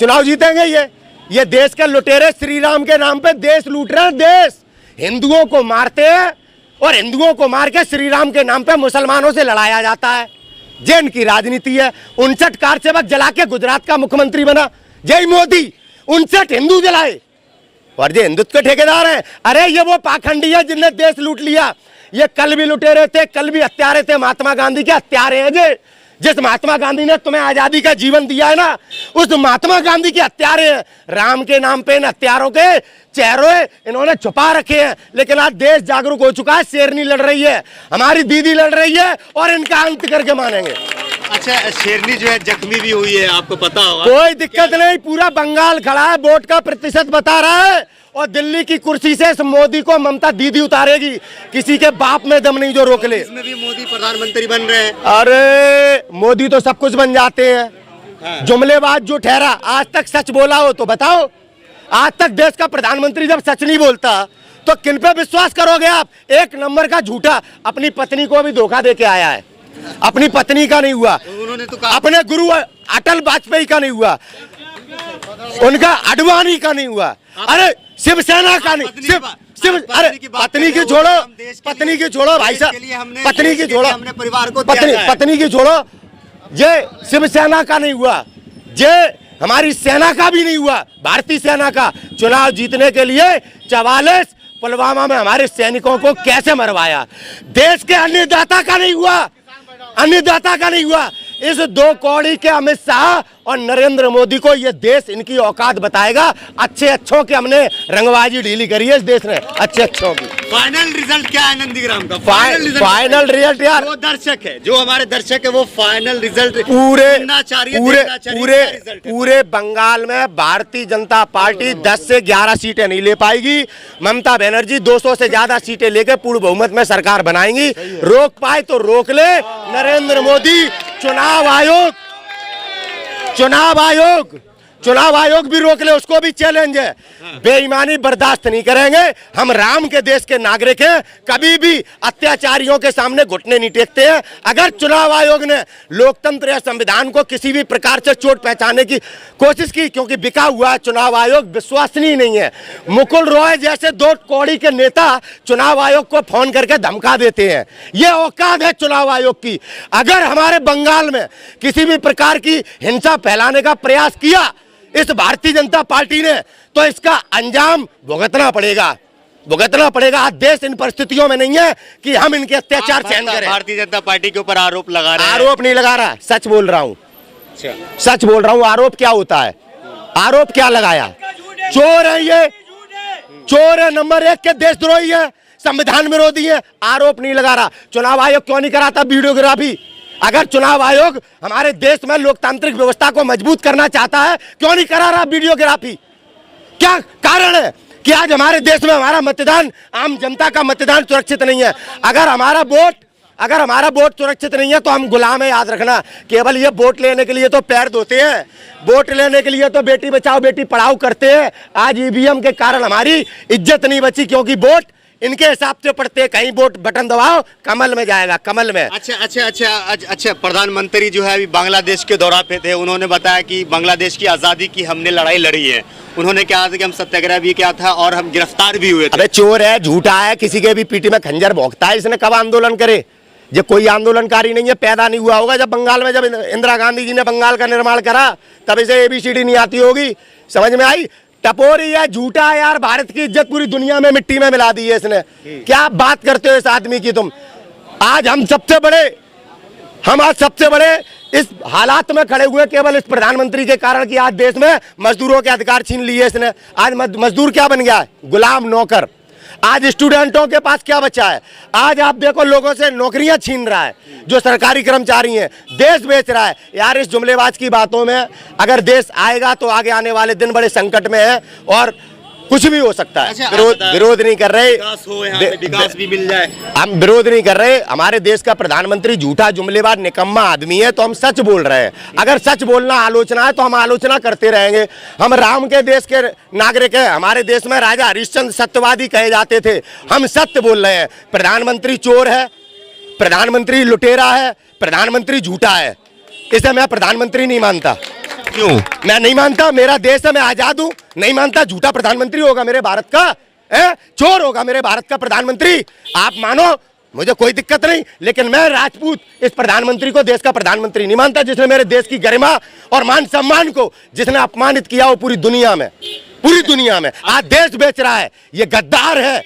चुनाव जीतेंगे ये देश के लुटेरे श्री राम के नाम पे देश लूट रहे हैं। देश हिंदुओं को मारते हैं और हिंदुओं को मार के श्री राम के नाम पे मुसलमानों से लड़ाया जाता है। ये इनकी राजनीति है। 59 कार सेवक जला के गुजरात का मुख्यमंत्री बना जय मोदी। 59 हिंदू जलाए और ये हिंदुत्व के ठेकेदार हैं। अरे ये वो पाखंडी है जिनने देश लूट लिया। ये कल भी लुटेरे थे, कल भी हत्यारे थे। महात्मा गांधी के हत्यारे हैं ये। जिस महात्मा गांधी ने तुम्हें आजादी का जीवन दिया है ना, उस महात्मा गांधी के हत्यारे हैं। राम के नाम पे इन हत्यारों के चेहरे इन्होंने छुपा रखे हैं। लेकिन आज देश जागरूक हो चुका है। शेरनी लड़ रही है, हमारी दीदी लड़ रही है और इनका अंत करके मानेंगे। अच्छा, शेरनी जो है जख्मी भी हुई है, आपको पता होगा। कोई दिक्कत नहीं, पूरा बंगाल खड़ा है, वोट का प्रतिशत बता रहा है और दिल्ली की कुर्सी से इस मोदी को ममता दीदी उतारेगी। किसी के बाप में दम नहीं जो रोक ले। इसमें भी मोदी प्रधानमंत्री बन रहे हैं। अरे मोदी तो सब कुछ बन जाते हैं। हाँ। जुमलेबाज जो ठहरा, आज तक सच बोला हो तो बताओ। आज तक देश का प्रधानमंत्री जब सच नहीं बोलता तो किन पे विश्वास करोगे आप? एक नंबर का झूठा। अपनी पत्नी को भी धोखा दे के आया है। अपनी पत्नी का नहीं हुआ, उन्होंने तो कहा अपने गुरु अटल वाजपेयी का नहीं हुआ, उनका अडवाणी का नहीं हुआ, अरे शिवसेना का नहीं। अरे पत्नी की छोड़ो, पत्नी की छोड़ो भाई साहब, पत्नी की छोड़ो, हमने परिवार को पत्नी की छोड़ो। ये शिवसेना का नहीं हुआ, ये हमारी सेना का भी नहीं हुआ, भारतीय सेना का। चुनाव जीतने के लिए 44 पुलवामा में हमारे सैनिकों को कैसे मरवाया। देश के अन्नदाता का नहीं हुआ, अन्नदाता का नहीं हुआ। इस 2 कौड़ी के अमित शाह और नरेंद्र मोदी को ये देश इनकी औकात बताएगा। अच्छे अच्छों के हमने रंगबाजी ढीली करी है इस देश ने, अच्छे अच्छों की। फाइनल रिजल्ट क्या है नंदीग्राम का? फाइनल रिजल्ट यार, जो दर्शक है, जो हमारे दर्शक है, वो फाइनल रिजल्ट पूरे बंगाल में भारतीय जनता पार्टी 10 से 11 सीटें नहीं ले पाएगी। ममता बनर्जी 200 से ज्यादा सीटें लेकर पूर्ण बहुमत में सरकार बनाएंगी। रोक पाए तो रोक ले नरेंद्र मोदी। चुनाव आयोग भी रोक ले, उसको भी चैलेंज है। बेईमानी बर्दाश्त नहीं करेंगे। हम राम के देश के नागरिक हैं, कभी भी अत्याचारियों के सामने घुटने नहीं टेकते हैं। अगर चुनाव आयोग ने लोकतंत्र या संविधान को किसी भी प्रकार से चोट पहुंचाने की कोशिश की, क्योंकि बिका हुआ चुनाव आयोग विश्वसनीय नहीं है। मुकुल रॉय जैसे 2 कौड़ी के नेता चुनाव आयोग को फोन करके धमका देते हैं। ये औकात है चुनाव आयोग की। अगर हमारे बंगाल में किसी भी प्रकार की हिंसा फैलाने का प्रयास किया इस भारतीय जनता पार्टी ने, तो इसका अंजाम भुगतना पड़ेगा। आज देश इन परिस्थितियों में नहीं है कि हम इनके अत्याचार सहन करें। भारतीय जनता पार्टी के ऊपर आरोप लगा रहे हैं। आरोप नहीं लगा रहा, सच बोल रहा हूँ। सच बोल रहा हूँ। आरोप क्या होता है? आरोप क्या लगाया? चोर है ये, चोर है, नंबर 1 के देशद्रोही है, संविधान विरोधी है। आरोप नहीं लगा रहा। चुनाव आयोग क्यों नहीं कराता वीडियोग्राफी? अगर चुनाव आयोग हमारे देश में लोकतांत्रिक व्यवस्था को मजबूत करना चाहता है, क्यों नहीं करा रहा वीडियोग्राफी? क्या कारण है कि आज हमारे देश में हमारा मतदान, आम जनता का मतदान सुरक्षित नहीं है? अगर हमारा वोट सुरक्षित नहीं है तो हम गुलाम है। याद रखना, केवल ये वोट लेने के लिए तो पैर धोते हैं, वोट लेने के लिए तो बेटी बचाओ बेटी पढ़ाओ करते हैं। आज ईवीएम के कारण हमारी इज्जत नहीं बची, क्योंकि वोट इनके हिसाब से पड़ते हैं। कहीं वोट बटन दबाओ कमल में जाएगा, कमल में। अच्छा, प्रधानमंत्री जो है अभी बांग्लादेश के दौरा पे थे। उन्होंने बताया कि बांग्लादेश की आजादी की हमने लड़ाई लड़ी है। उन्होंने कहा था कि हम सत्याग्रह भी किया था और हम गिरफ्तार भी हुए थे। अबे चोर है, झूठा है, किसी के भी पीठी में खंजर भोंकता है। इसने कब आंदोलन करे? ये कोई आंदोलनकारी नहीं है, पैदा नहीं हुआ होगा जब बंगाल में, जब इंदिरा गांधी जी ने बंगाल का निर्माण करा तब इसे ABCD नहीं आती होगी। समझ में आई? टपोरी है, झूठा है यार। भारत की इज्जत पूरी दुनिया में मिट्टी में मिला दी है इसने। क्या बात करते हो इस आदमी की तुम? आज हम सबसे बड़े इस हालात में खड़े हुए केवल इस प्रधानमंत्री के कारण कि आज देश में मजदूरों के अधिकार छीन लिए इसने। आज मजदूर क्या बन गया है? गुलाम, नौकर। आज स्टूडेंटों के पास क्या बचा है? आज आप देखो लोगों से नौकरियां छीन रहा है, जो सरकारी कर्मचारी हैं, देश बेच रहा है। यार इस जुमलेबाज की बातों में अगर देश आएगा तो आगे आने वाले दिन बड़े संकट में है और कुछ भी हो सकता है। विरोध नहीं कर रहे, विकास भी मिल जाए। हम विरोध नहीं कर रहे। हमारे देश का प्रधानमंत्री झूठा, जुमलेबाज, निकम्मा आदमी है, तो हम सच बोल रहे हैं। अगर सच बोलना आलोचना है तो हम आलोचना करते रहेंगे। हम राम के देश के नागरिक हैं। हमारे देश में राजा हरिश्चंद्र सत्यवादी कहे जाते थे। हम सत्य बोल रहे हैं। प्रधानमंत्री चोर है, प्रधानमंत्री लुटेरा है, प्रधानमंत्री झूठा है। इसे मैं प्रधानमंत्री नहीं मानता। क्यों? मैं नहीं मानता, मेरा देश है, मैं आजाद हूं। नहीं मानता, झूठा प्रधानमंत्री होगा मेरे भारत का, चोर होगा मेरे भारत का प्रधानमंत्री। आप मानो, मुझे कोई दिक्कत नहीं, लेकिन मैं राजपूत इस प्रधानमंत्री को देश का प्रधानमंत्री नहीं मानता, जिसने मेरे देश की गरिमा और मान सम्मान को जिसने अपमानित किया हो पूरी दुनिया में, पूरी दुनिया में। आज देश बेच रहा है, ये गद्दार है,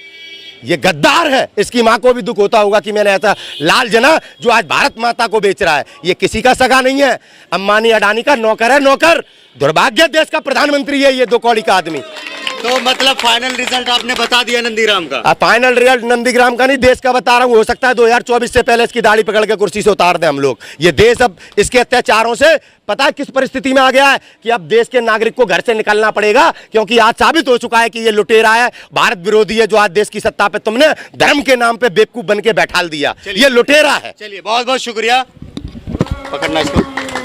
ये गद्दार है। इसकी मां को भी दुख होता होगा कि मैंने ऐसा लाल जना जो आज भारत माता को बेच रहा है। ये किसी का सगा नहीं है, अंबानी अडानी का नौकर है, नौकर। दुर्भाग्य देश का प्रधानमंत्री है ये 2 कौड़ी का आदमी। तो मतलब फाइनल रिजल्ट आपने बता दिया नंदीग्राम का? फाइनल रिजल्ट नंदीग्राम का नहीं, देश का बता रहा हूँ। हो सकता है 2024 से पहले इसकी दाढ़ी पकड़ के कुर्सी से उतार दें हम लोग। ये देश अब इसके अत्याचारों से पता है किस परिस्थिति में आ गया है कि अब देश के नागरिक को घर से निकलना पड़ेगा, क्योंकि आज साबित हो चुका है कि ये लुटेरा है, भारत विरोधी है, जो आज देश की सत्ता पे तुमने धर्म के नाम पे बेवकूफ बन के बैठाल दिया। ये लुटेरा है। चलिए, बहुत बहुत शुक्रिया। पकड़ना इसको।